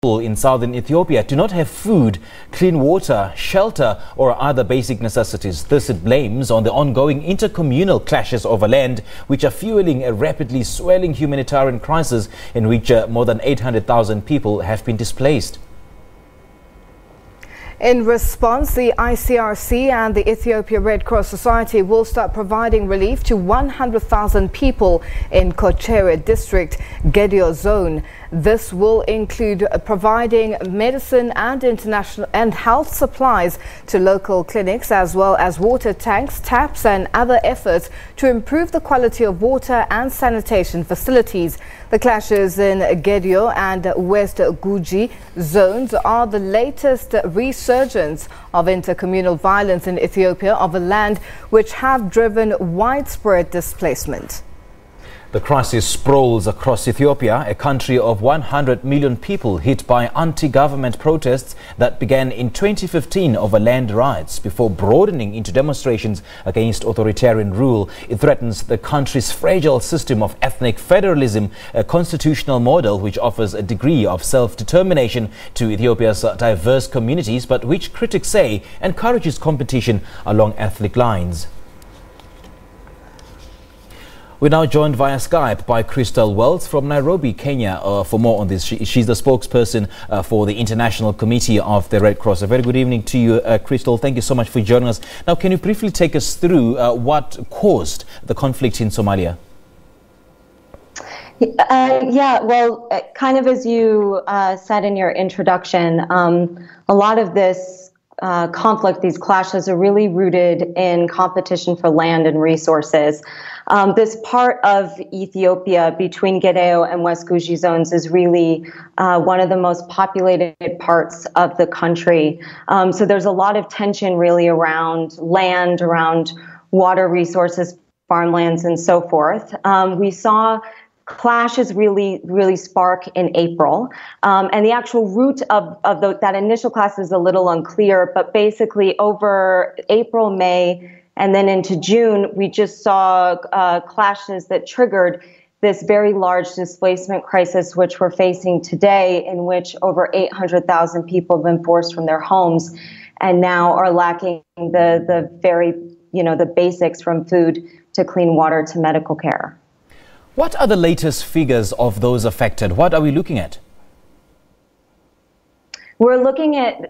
In Southern Ethiopia do not have food, clean water, shelter or other basic necessities. This it blames on the ongoing inter-communal clashes over land, which are fueling a rapidly swelling humanitarian crisis in which more than 800,000 people have been displaced. In response, the ICRC and the Ethiopia Red Cross Society will start providing relief to 100,000 people in Kocherre district, Gedio zone. This will include providing medicine and international and health supplies to local clinics, as well as water tanks, taps and other efforts to improve the quality of water and sanitation facilities. The clashes in Gedio and West Guji zones are the latest resurgence of inter-communal violence in Ethiopia over land which have driven widespread displacement. The crisis sprawls across Ethiopia, a country of 100 million people hit by anti-government protests that began in 2015 over land rights before broadening into demonstrations against authoritarian rule. It threatens the country's fragile system of ethnic federalism, a constitutional model which offers a degree of self-determination to Ethiopia's diverse communities, but which critics say encourages competition along ethnic lines. We're now joined via Skype by Crystal Wells from Nairobi, Kenya, for more on this. She's the spokesperson for the International Committee of the Red Cross. A very good evening to you, Crystal. Thank you so much for joining us. Now, can you briefly take us through what caused the conflict in Somalia? Kind of as you said in your introduction, a lot of this conflict, these clashes are really rooted in competition for land and resources. This part of Ethiopia between Gedio and West Guji zones is really one of the most populated parts of the country. So there's a lot of tension really around land, around water resources, farmlands, and so forth. We saw clashes really spark in April. And the actual root of that initial clash is a little unclear, but basically over April, May, and then into June, we just saw clashes that triggered this very large displacement crisis, which we're facing today, in which over 800,000 people have been forced from their homes and now are lacking the very, the basics from food to clean water to medical care. What are the latest figures of those affected? What are we looking at? We're looking at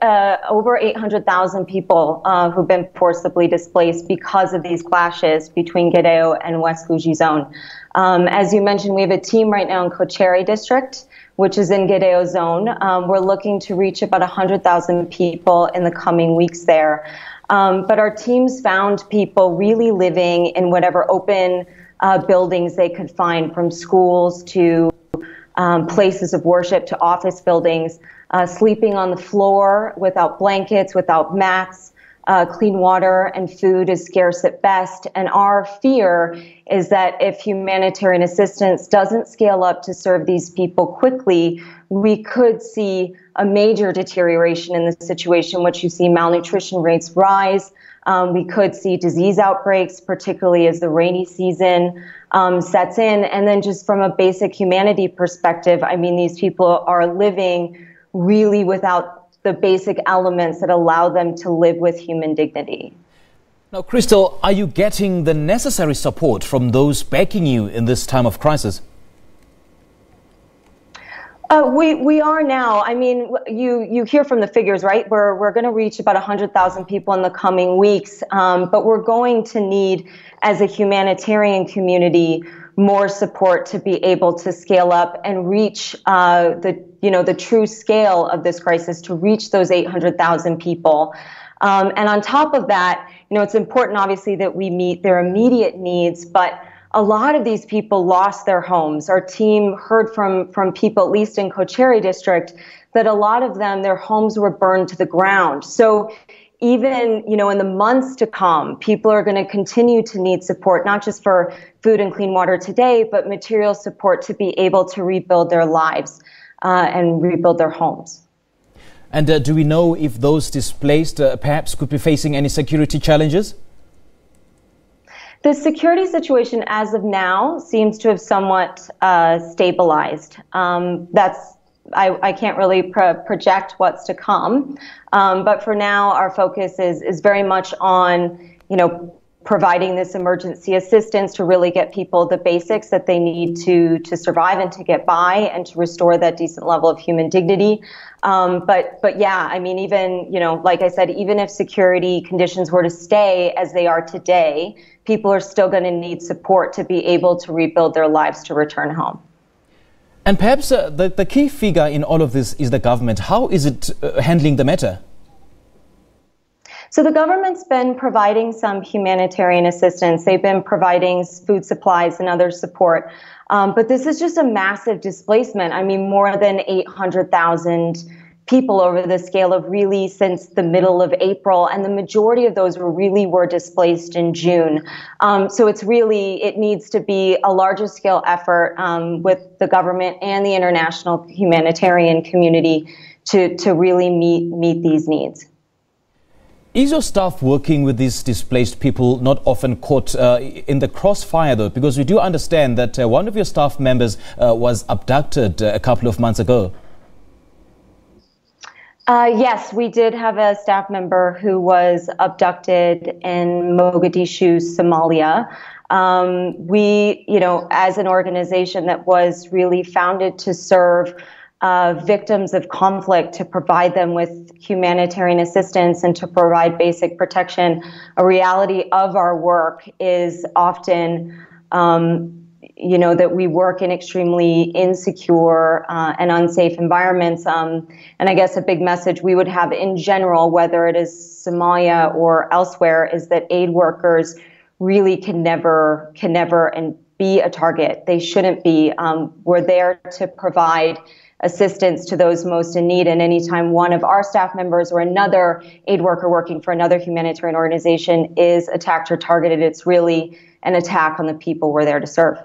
over 800,000 people who've been forcibly displaced because of these clashes between Gedio and West Guji zone. As you mentioned, we have a team right now in Kocherre district, which is in Gedio zone. We're looking to reach about 100,000 people in the coming weeks there. But our teams found people really living in whatever open buildings they could find, from schools to places of worship to office buildings, sleeping on the floor without blankets, without mats. Clean water and food is scarce at best. And our fear is that if humanitarian assistance doesn't scale up to serve these people quickly, we could see a major deterioration in the situation, which you see malnutrition rates rise. We could see disease outbreaks, particularly as the rainy season sets in. And then just from a basic humanity perspective, I mean, these people are living really without the basic elements that allow them to live with human dignity. Now, Crystal, are you getting the necessary support from those backing you in this time of crisis? We are now. I mean, you hear from the figures, right? We're going to reach about 100,000 people in the coming weeks, but we're going to need, as a humanitarian community, more support to be able to scale up and reach the true scale of this crisis, to reach those 800,000 people. And on top of that, it's important, obviously, that we meet their immediate needs, but a lot of these people lost their homes. Our team heard from people, at least in Kocherre district, that a lot of them, their homes were burned to the ground. So even, in the months to come, people are going to continue to need support, not just for food and clean water today, but material support to be able to rebuild their lives and rebuild their homes. And do we know if those displaced perhaps could be facing any security challenges? The security situation as of now seems to have somewhat stabilized. That's I can't really project what's to come. But for now, our focus is very much on, providing this emergency assistance to really get people the basics that they need to survive and to get by and to restore that decent level of human dignity. But yeah, I mean, even, like I said, even if security conditions were to stay as they are today, people are still going to need support to be able to rebuild their lives to return home. And perhaps the key figure in all of this is the government. How is it handling the matter? So the government's been providing some humanitarian assistance. They've been providing food supplies and other support. But this is just a massive displacement. I mean, more than 800,000 people over the scale of really since the middle of April. And the majority of those were displaced in June. So it needs to be a larger scale effort with the government and the international humanitarian community to really meet these needs. Is your staff working with these displaced people not often caught in the crossfire, though? Because we do understand that one of your staff members was abducted a couple of months ago. Yes, we did have a staff member who was abducted in Mogadishu, Somalia. We, as an organization that was really founded to serve victims of conflict, to provide them with humanitarian assistance and to provide basic protection. A reality of our work is often, that we work in extremely insecure and unsafe environments. And I guess a big message we would have in general, whether it is Somalia or elsewhere, is that aid workers really can never and be a target. They shouldn't be. We're there to provide assistance to those most in need. And anytime one of our staff members or another aid worker working for another humanitarian organization is attacked or targeted, it's really an attack on the people we're there to serve.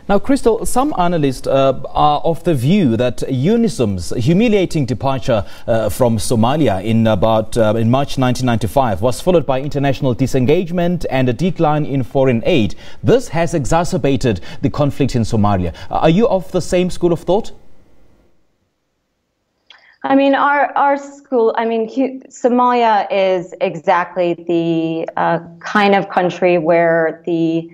Now, Crystal, some analysts are of the view that UNISOM's humiliating departure from Somalia in March 1995 was followed by international disengagement and a decline in foreign aid. This has exacerbated the conflict in Somalia. Are you of the same school of thought? I mean, Somalia is exactly the kind of country where the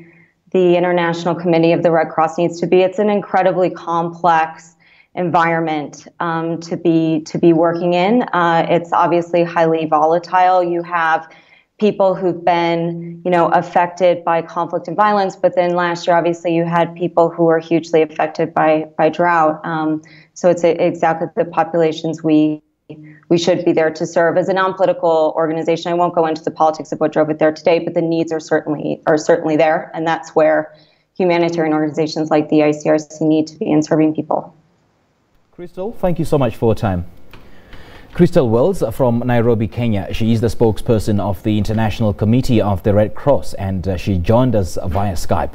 International Committee of the Red Cross needs to be. It's an incredibly complex environment to be working in. It's obviously highly volatile. You have people who've been, affected by conflict and violence, but then last year, obviously, you had people who were hugely affected by drought. So it's exactly the populations we should be there to serve. As a non-political organization, I won't go into the politics of what drove it there today, but the needs are certainly there, and that's where humanitarian organizations like the ICRC need to be in serving people. Crystal, thank you so much for your time. Crystal Wells from Nairobi, Kenya. She is the spokesperson of the International Committee of the Red Cross, and she joined us via Skype.